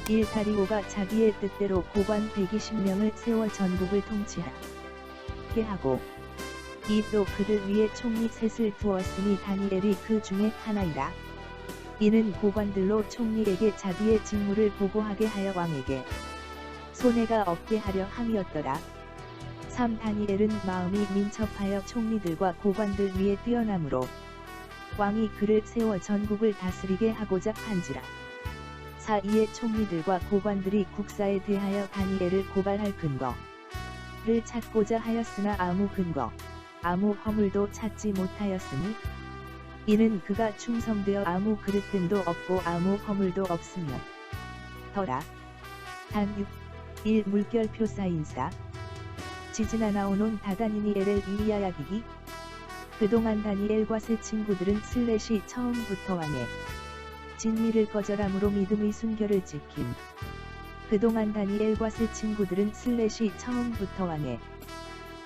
1. 다리오가 자기의 뜻대로 고관 120명을 세워 전국을 통치하게 하고 2. 또 그들 위에 총리 셋을 두었으니 다니엘이 그 중에 하나이라. 이는 고관들로 총리에게 자기의 직무를 보고하게 하여 왕에게 손해가 없게 하려 함이었더라. 3. 다니엘은 마음이 민첩하여 총리들과 고관들 위에 뛰어나므로 왕이 그를 세워 전국을 다스리게 하고자 한지라. 4. 이에 총리들과 고관들이 국사에 대하여 다니엘을 고발할 근거를 찾고자 하였으나 아무 근거, 아무 허물도 찾지 못하였으니 이는 그가 충성되어 아무 그릇됨도 없고 아무 허물도 없으며 더라. 단 6. 1. 물결표 사인사 지지나 나오논 다다니니엘엘 이리야야기기. 그동안 다니엘과 세 친구들은 슬랫이 처음부터 왕의 진미를 거절함으로 믿음의 순결을 지킴. 그동안 다니엘과 세 친구들은 슬랫이 처음부터 왕의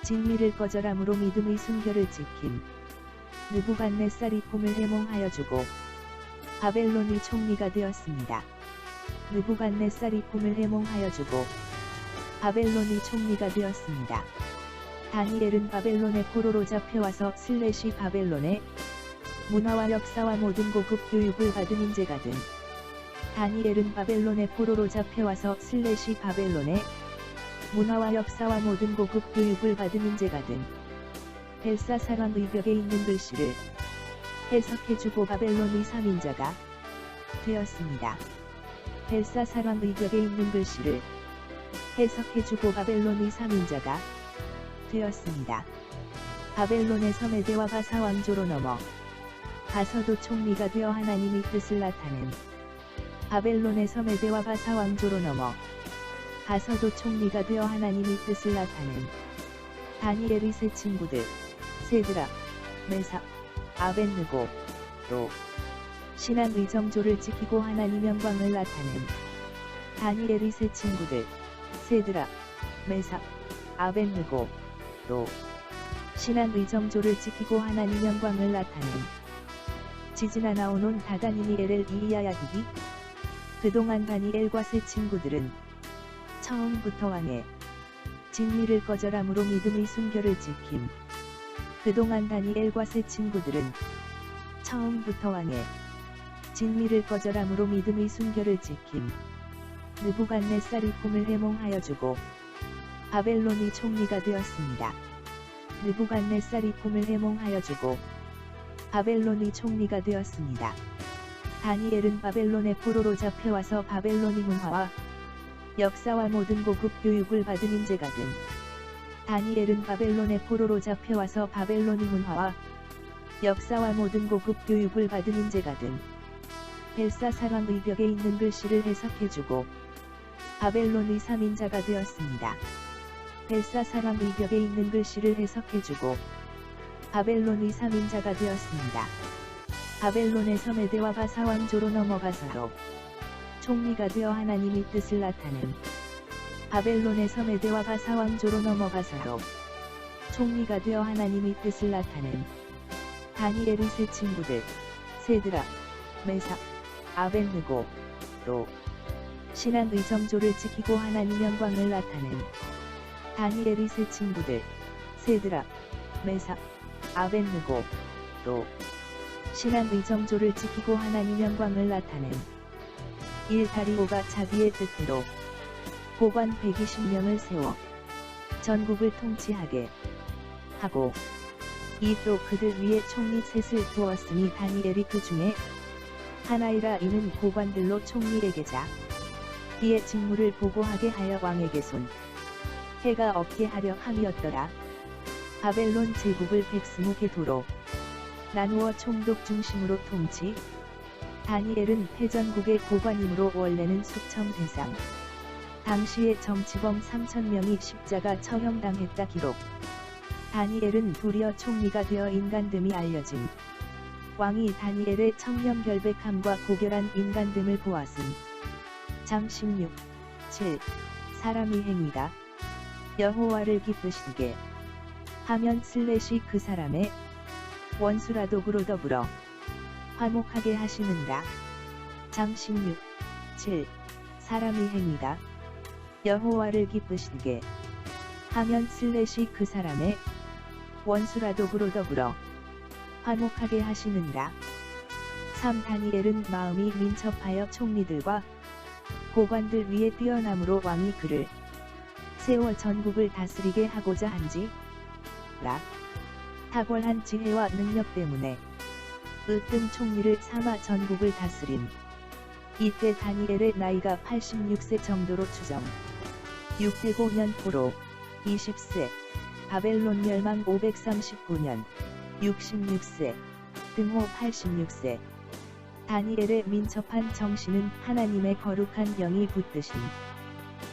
진미를 거절함으로 믿음의 순결을 지킴. 느부갓네살이 꿈을 해몽하여 주고 바벨론의 총리가 되었습니다. 느부갓네살이 꿈을 해몽하여 주고 바벨론의 총리가 되었습니다. 다니엘은 바벨론의 포로로 잡혀와서 슬랫이 바벨론의 문화와 역사와 모든 고급 교육을 받은 인재가 된. 다니엘은 바벨론의 포로로 잡혀와서 슬랫이 바벨론의 문화와 역사와 모든 고급 교육을 받은 인재가 된. 벨사사왕의 벽에 있는 글씨를 해석해주고 바벨론의 3인자가 되었습니다. 벨사사왕의 벽에 있는 글씨를 해석해주고 바벨론의 3인자가 되었습니다. 바벨론에서 메대와 바사 왕조로 넘어 가서도 총리가 되어 하나님의 뜻을 나타낸. 바벨론에서 메대와 바사 왕조로 넘어 가서도 총리가 되어 하나님의 뜻을 나타낸. 다니엘의 세 친구들 세드락, 메삭, 아벳느고 또 신앙의 정조를 지키고 하나님 영광을 나타낸. 다니엘의 세 친구들 세드락, 메삭, 아벳느고 또 신앙의 정조를 지키고 하나님 영광을 나타낸. 지지나 나오논 다다니니엘엘 이리야야기기. 그동안 다니엘과 세 친구들은 처음부터 왕의 진미를 거절함으로 믿음의 순결을 지킴. 그동안 다니엘과 세 친구들은 처음부터 왕의 진미를 거절함으로 믿음의 순결을 지킴. 느부갓네살이 꿈을 해몽하여 주고 바벨론의 총리가 되었습니다. 느부갓네살이 꿈을 해몽하여 주고 바벨론의 총리가 되었습니다. 다니엘은 바벨론의 포로로 잡혀와서 바벨론의 문화와 역사와 모든 고급 교육을 받은 인재가 된. 다니엘은 바벨론의 포로로 잡혀와서 바벨론의 문화와 역사와 모든 고급 교육을 받은 인재가 된. 벨사사왕의 벽에 있는 글씨를 해석해주고 바벨론의 3인자가 되었습니다. 벨사사왕의 벽에 있는 글씨를 해석해주고 바벨론의 3인자가 되었습니다. 바벨론에서 메대와 바사 왕조로 넘어가서로 총리가 되어 하나님의 뜻을 나타낸. 바벨론에서 메대와 바사 왕조로 넘어가서로 총리가 되어 하나님의 뜻을 나타낸. 다니엘의 세 친구들 세드락, 메삭, 아벳느고 또 신앙의 정조를 지키고 하나님 영광을 나타낸. 다니엘의 세 친구들 세드락, 메삭, 아벳느고 또 신앙의 정조를 지키고 하나님 영광을 나타낸. 1. 다리오가 자기의 뜻대로 고관 120명을 세워 전국을 통치하게 하고 2. 또 그들 위에 총리 셋을 두었으니 다니엘이 그 중에 하나이라. 이는 고관들로 총리에게 자기의 직무를 보고하게 하여 왕에게 손해가 없게 하려 함이었더라. 바벨론 제국을 120개 도로 나누어 총독 중심으로 통치. 다니엘은 패전국의 고관이므로 원래는 숙청 대상. 당시에 정치범 3,000명이 십자가 처형당했다 기록. 다니엘은 도리어 총리가 되어 인간됨이 알려진. 왕이 다니엘의 청렴결백함과 고결한 인간됨을 보았음. 장 16, 7. 사람의 행위가 여호와를 기쁘시게 하면 슬랫이 그 사람의 원수라독으로 더불어 화목하게 하시는가. 장 16, 7. 사람의 행위가 여호와를 기쁘시게 하면 그 사람의 원수라도 더불어 화목하게 하시느니라. 3. 다니엘은 마음이 민첩하여 총리들과 고관들 위에 뛰어남으로 왕이 그를 세워 전국을 다스리게 하고자 한지라. 탁월한 지혜와 능력 때문에 으뜸 총리를 삼아 전국을 다스림. 이때 다니엘의 나이가 86세 정도로 추정. 605년 포로 20세, 바벨론 멸망 539년 66세, 등호 86세. 다니엘의 민첩한 정신은 하나님의 거룩한 영이 붙드신.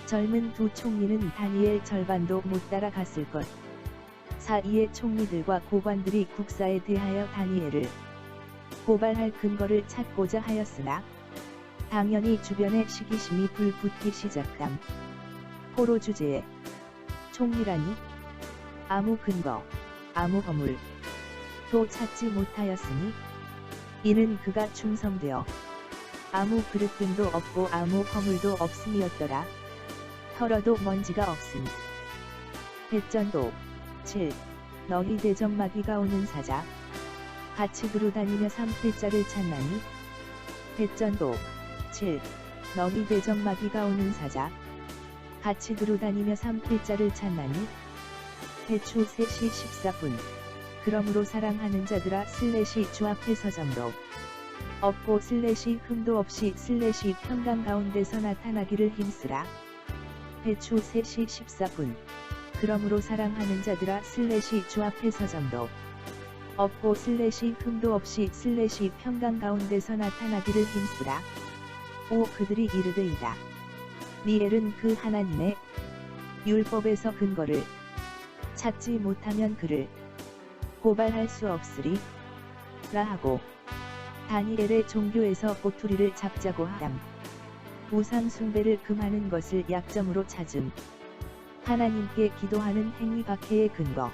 젊은 두 총리는 다니엘 절반도 못 따라갔을 것. 4. 이에 총리들과 고관들이 국사에 대하여 다니엘을 고발할 근거를 찾고자 하였으나 당연히 주변에 시기심이 불붙기 시작함. 포로 주제에 총리라니 아무 근거, 아무 허물도 찾지 못하였으니 이는 그가 충성되어 아무 그릇됨도 없고 아무 허물도 없음이었더라. 털어도 먼지가 없음. 백전도 7. 너희 대적마귀가 오는 사자 같이 두루다니며 삼킬자를 찾나니. 백전도 7. 너희 대적마귀가 오는 사자 같이 두루다니며 삼킬자를 찾나니. 배추 3시 14분. 그러므로 사랑하는 자들아 주 앞에 서점도 없고 흠도 없이 평강 가운데서 나타나기를 힘쓰라. 배추 3시 14분. 그러므로 사랑하는 자들아 주 앞에 서점도 없고 흠도 없이 평강 가운데서 나타나기를 힘쓰라. 5. 그들이 이르되이다. 니엘은 그 하나님의 율법에서 근거를 찾지 못하면 그를 고발할 수 없으리 라 하고 다니엘의 종교에서 꼬투리를 잡자고 함. 우상 숭배를 금하는 것을 약점으로 찾음. 하나님께 기도하는 행위 박해의 근거.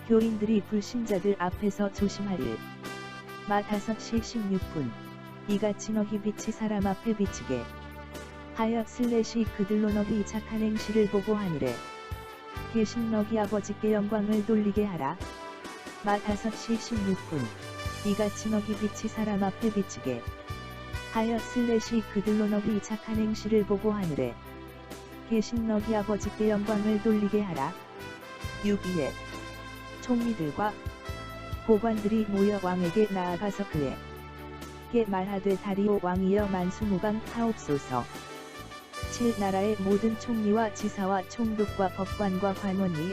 교인들이 불신자들 앞에서 조심할 일. 마 5시 16분. 이같이 너희 빛이 사람 앞에 비치게 하여 그들로 너희 착한 행실을 보고 하늘에 계신 너희 아버지께 영광을 돌리게 하라. 마 5시 16분. 이같이 너희 빛이 사람 앞에 비치게 하여 그들로 너희 착한 행실을 보고 하늘에 계신 너희 아버지께 영광을 돌리게 하라. 6. 총리들과 고관들이 모여 왕에게 나아가서 그에게 말하되 다리오 왕이여 만수무강 하옵소서. 7. 나라의 모든 총리와 지사와 총독과 법관과 관원이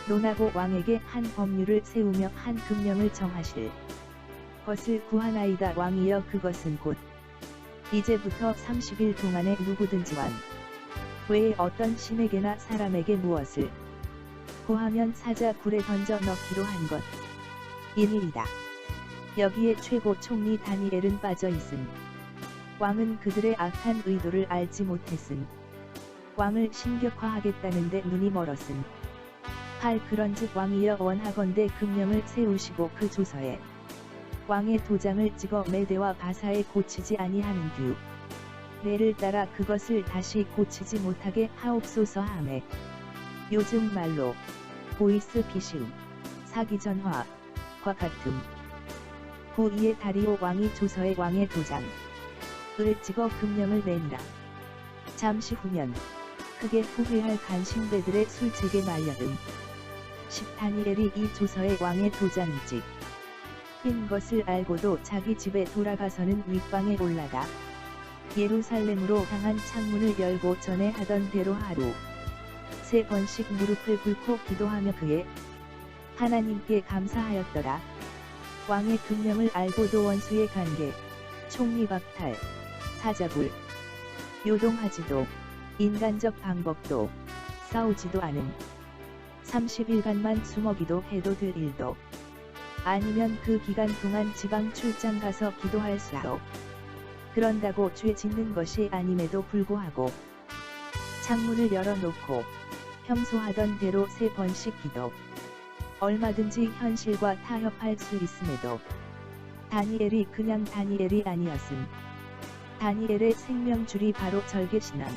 논하고 왕에게 한 법률을 세우며 한 금령을 정하실 것을 구하나이다. 왕이여 그것은 곧 이제부터 30일 동안에 누구든지 왕 외에 어떤 신에게나 사람에게 무엇을 구하면 사자 굴에 던져 넣기로 한 것 이니이다. 여기에 최고 총리 다니엘은 빠져 있음. 왕은 그들의 악한 의도를 알지 못했음. 왕을 신격화하겠다는데 눈이 멀었음. 8. 그런즉 왕이여 원하건대 금령을 세우시고 그 조서에 왕의 도장을 찍어 메대와 바사에 고치지 아니하는 규례를 따라 그것을 다시 고치지 못하게 하옵소서 하매. 요즘 말로 보이스 피싱, 사기전화과 같음. 9. 이에 다리오 왕이 조서에 왕의 도장을 찍어 금령을 내니라. 잠시 후면 크게 후회할 간신배들의 술책에 말려듬. 10. 다니엘이 이 조서에 왕의 도장이 찍힌 것을 알고도 자기 집에 돌아가서는 윗방에 올라가 예루살렘으로 향한 창문을 열고 전에 하던 대로 하루 3번씩 무릎을 꿇고 기도하며 그의 하나님께 감사하였더라. 왕의 금령을 알고도 원수의 관계, 총리 박탈, 사자굴, 요동하지도, 인간적 방법도, 싸우지도 않음. 30일간만 숨어기도 해도 될 일도 아니면 그 기간 동안 지방 출장 가서 기도할 수도. 그런다고 죄 짓는 것이 아님에도 불구하고 창문을 열어놓고 평소 하던 대로 3번씩 기도. 얼마든지 현실과 타협할 수 있음에도 다니엘이 그냥 다니엘이 아니었음. 다니엘의 생명줄이 바로 절개신앙.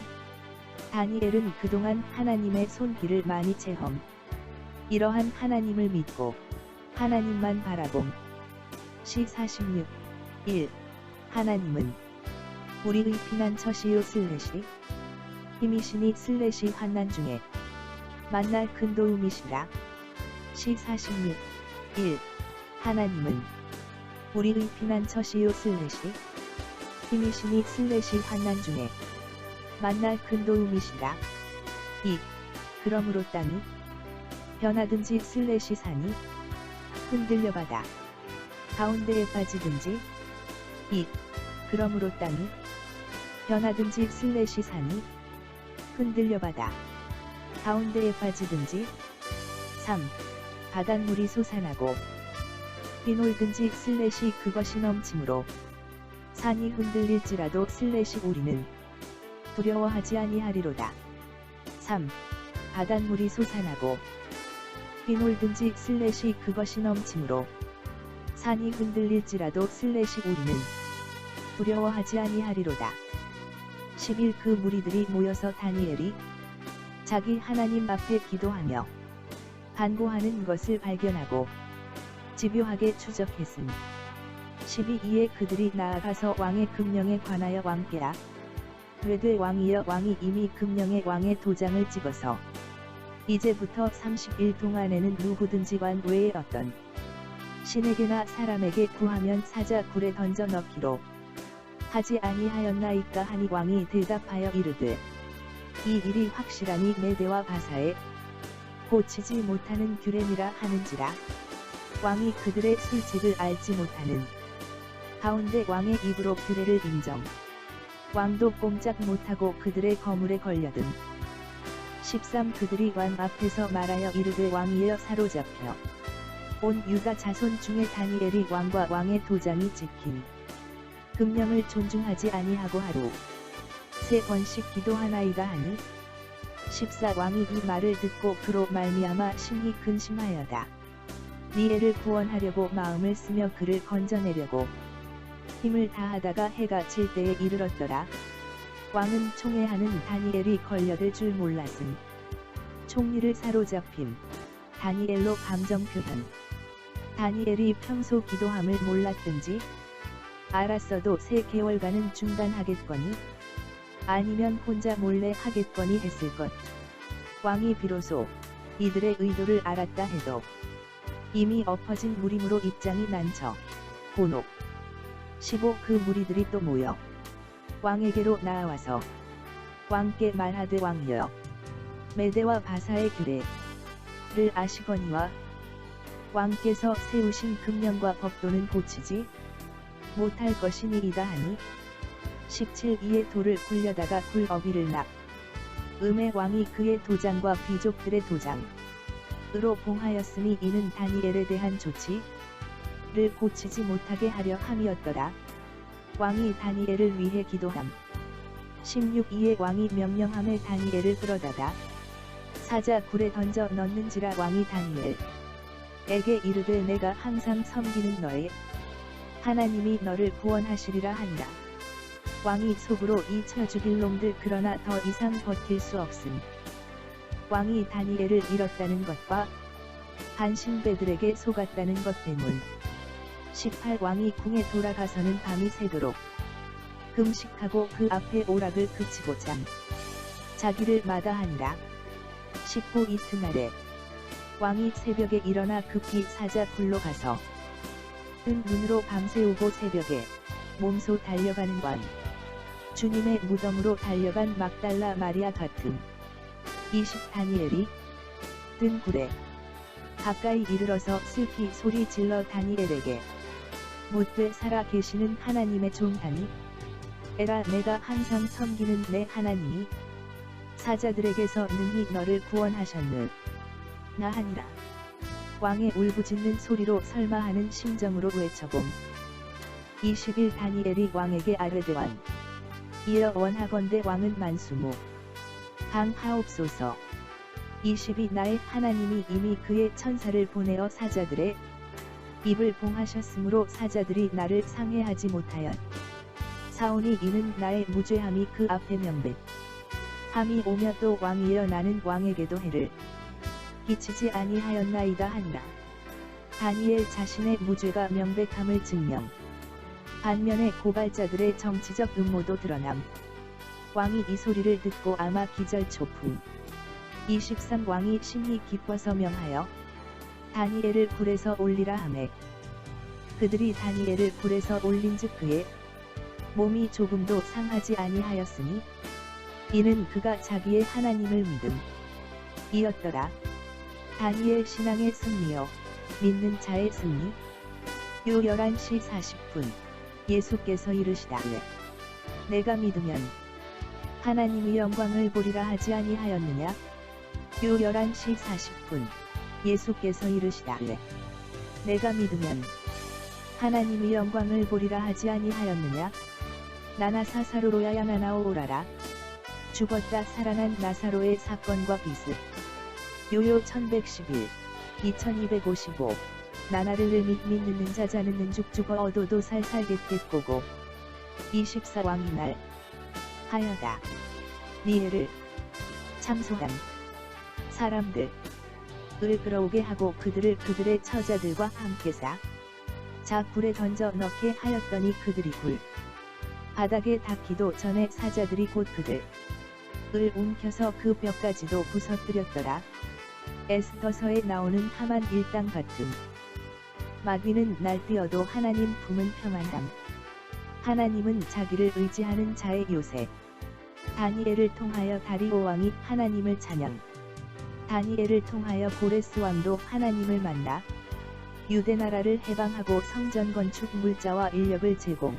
다니엘은 그동안 하나님의 손길을 많이 체험. 이러한 하나님을 믿고 하나님만 바라봄. 시 46. 1. 하나님은 우리의 피난처시요 슬래시 힘이시니 슬래시 환난 중에 만날 큰 도움이시라. 시 46. 1. 하나님은 우리의 피난처시요 슬래시 힘이시니 슬래시 환난 중에 만날 큰 도움이시라. 2. 그러므로 땅이 변하든지 슬래시 산이 흔들려가다 가운데에 빠지든지. 2. 그러므로 땅이 변하든지 슬래시 산이 흔들려가다 가운데에 빠지든지. 3. 바닷물이 솟아나고 비놀든지 슬래시 그것이 넘침으로 산이 흔들릴지라도 슬래시 우리는 두려워하지 아니하리로다. 3. 바닷물이 솟아나고 비놀든지 슬래시 그것이 넘침으로 산이 흔들릴지라도 슬래시 우리는 두려워하지 아니하리로다. 11. 그 무리들이 모여서 다니엘이 자기 하나님 앞에 기도하며 간구하는 것을 발견하고 집요하게 추적했음. 12. 그들이 나아가서 왕의 금령에 관하여 왕께라 되되 왕이여 왕이 이미 금령의 왕의 도장을 찍어서 이제부터 30일 동안에는 누구든지 왕 외에 어떤 신에게나 사람에게 구하면 사자 굴에 던져 넣기로 하지 아니하였나이까 하니 왕이 대답하여 이르되 이 일이 확실하니 메대와 바사에 고치지 못하는 규례니라 하는지라. 왕이 그들의 술책을 알지 못하는 가운데 왕의 입으로 규례를 인정. 왕도 꼼짝 못하고 그들의 거물에 걸려든. 13. 그들이 왕 앞에서 말하여 이르되 왕이여 사로잡혀 온 유다 자손 중에 다니엘이 왕과 왕의 도장이 찍힌 금령을 존중하지 아니하고 하루 3번씩 기도하나이다 하니. 14. 왕이 이 말을 듣고 그로 말미암아 심히 근심하여다. 니엘을 구원하려고 마음을 쓰며 그를 건져내려고 힘을 다하다가 해가 질 때에 이르렀더라. 왕은 총애하는 다니엘이 걸려들 줄 몰랐음. 총리를 사로잡힘. 다니엘로 감정 표현. 다니엘이 평소 기도함을 몰랐든지 알았어도 3개월간은 중단하겠거니 아니면 혼자 몰래 하겠거니 했을 것. 왕이 비로소 이들의 의도를 알았다 해도 이미 엎어진 무림으로 입장이 난처 곤혹. 15. 그 무리들이 또 모여 왕에게로 나아와서 왕께 말하되 왕이여 메대와 바사의 규례를 아시거니와 왕께서 세우신 금령과 법도는 고치지 못할 것이니이다 하니. 17. 이에 돌을 굴려다가 굴 어귀를 납 음의 왕이 그의 도장과 귀족들의 도장으로 봉하였으니 이는 다니엘에 대한 조치를 고치지 못하게 하려 함이었더라. 왕이 다니엘을 위해 기도함. 16. 이에 왕이 명령함에 다니엘을 끌어다가 사자 굴에 던져 넣는지라. 왕이 다니엘에게 이르되 내가 항상 섬기는 너의 하나님이 너를 구원하시리라 한다. 왕이 속으로 이 쳐 죽일 놈들 그러나 더 이상 버틸 수 없음. 왕이 다니엘을 잃었다는 것과 반신배들에게 속았다는 것 때문. 18. 왕이 궁에 돌아가서는 밤이 새도록 금식하고 그 앞에 오락을 그치고 자기를 마다하니라. 19. 이튿날에 왕이 새벽에 일어나 급히 사자 굴로 가서 뜬 눈으로 밤새우고 새벽에 몸소 달려가는 왕. 주님의 무덤으로 달려간 막달라 마리아 같음. 20. 다니엘이 뜬 굴에 가까이 이르러서 슬피 소리 질러 다니엘에게 묻되 살아 계시는 하나님의 종다니 에라 내가 항상 섬기는 내 하나님이 사자들에게서 능히 너를 구원하셨느 나 하니라. 왕의 울부짖는 소리로 설마 하는 심정으로 외쳐봄. 21. 다니엘이 왕에게 아뢰되 왕 이어 원하건대 왕은 만수무 강하옵소서. 22. 나의 하나님이 이미 그의 천사를 보내어 사자들의 입을 봉하셨으므로 사자들이 나를 상해하지 못하였 사오니 이는 나의 무죄함이 그 앞에 명백. 함이 오며 또 왕이여 나는 왕에게도 해를 끼치지 아니하였나이다 한다. 다니엘 자신의 무죄가 명백함을 증명. 반면에 고발자들의 정치적 음모도 드러남. 왕이 이 소리를 듣고 아마 기절초풍. 23 왕이 심히 기뻐서 명하여 다니엘을 불에서 올리라 하매 그들이 다니엘을 불에서 올린즉 그의 몸이 조금도 상하지 아니하였으니 이는 그가 자기의 하나님을 믿음 이었더라. 다니엘 신앙의 승리요 믿는 자의 승리. 요 11시 40분 예수께서 이르시다. 내가 믿으면 하나님의 영광을 보리라 하지 아니하였느냐. 요 11시 40분 예수께서 이르시다. 내가 믿으면 하나님의 영광을 보리라 하지 아니하였느냐. 나나 사사로로야 나나오 오라라. 죽었다 살아난 나사로의 사건과 비슷. 요요 1111 2255 나나를 믿는 자자는 죽죽어 얻어도 살살겠겠고고 24 왕이 날 하여다. 니에를 참소한 사람들 을 끌어오게 하고 그들을 그들의 처자들과 함께 자 불에 던져 넣게 하였더니 그들이 불 바닥에 닿기도 전에 사자들이 곧 그들 을 움켜서 그 뼈까지도 부서뜨렸더라. 에스더서에 나오는 하만 일당 같음. 마귀는 날뛰어도 하나님 품은 평안함. 하나님은 자기를 의지하는 자의 요새. 다니엘을 통하여 다리오 왕이 하나님을 찬양. 다니엘을 통하여 고레스 왕도 하나님을 만나 유대 나라를 해방하고 성전 건축 물자와 인력을 제공.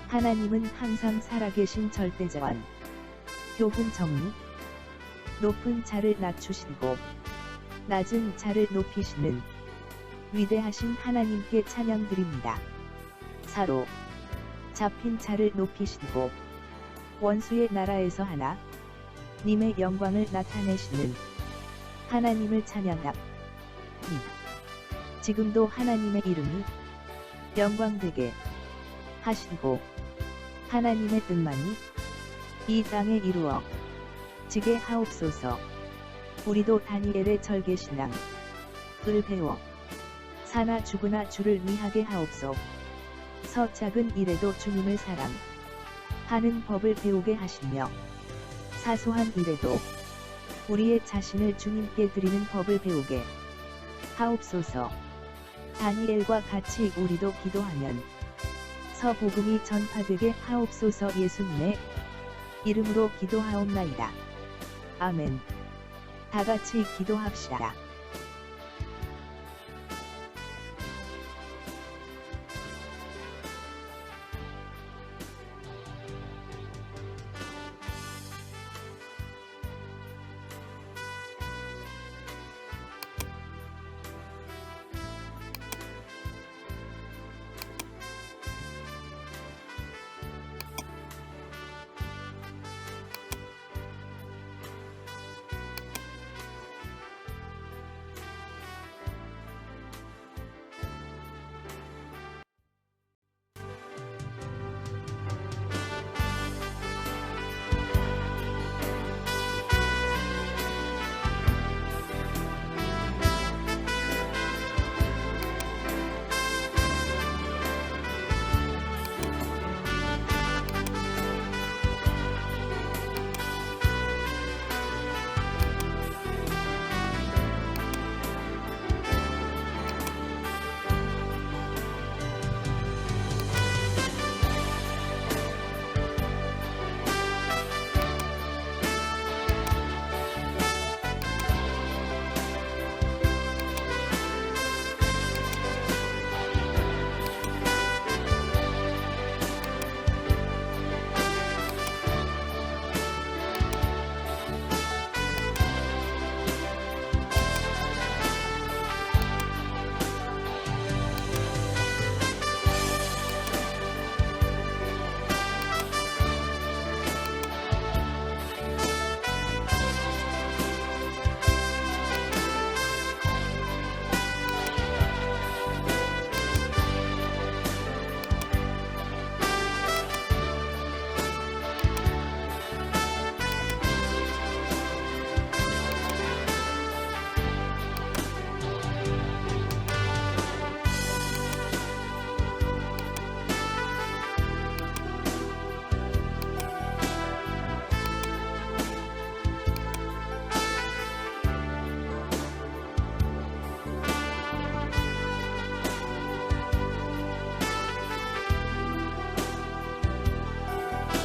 하나님은 항상 살아계신 절대자완. 교훈 정리. 높은 자를 낮추시고 낮은 자를 높이시는 위대하신 하나님께 찬양드립니다. 사로 잡힌 자를 높이시고 원수의 나라에서 하나 님의 영광을 나타내시는 하나님을 찬양합니다. 지금도 하나님의 이름이 영광되게 하시고 하나님의 뜻만이 이 땅에 이루어 지게 하옵소서. 우리도 다니엘의 절개신앙 을 배워 사나 죽으나 주를 미하게 하옵소. 작은 일에도 주님을 사랑 하는 법을 배우게 하시며 사소한 일에도 우리의 자신을 주님께 드리는 법을 배우게 하옵소서. 다니엘과 같이 우리도 기도하면 복음이 전파되게 하옵소서. 예수님의 이름으로 기도하옵나이다. 아멘. 다같이 기도합시다.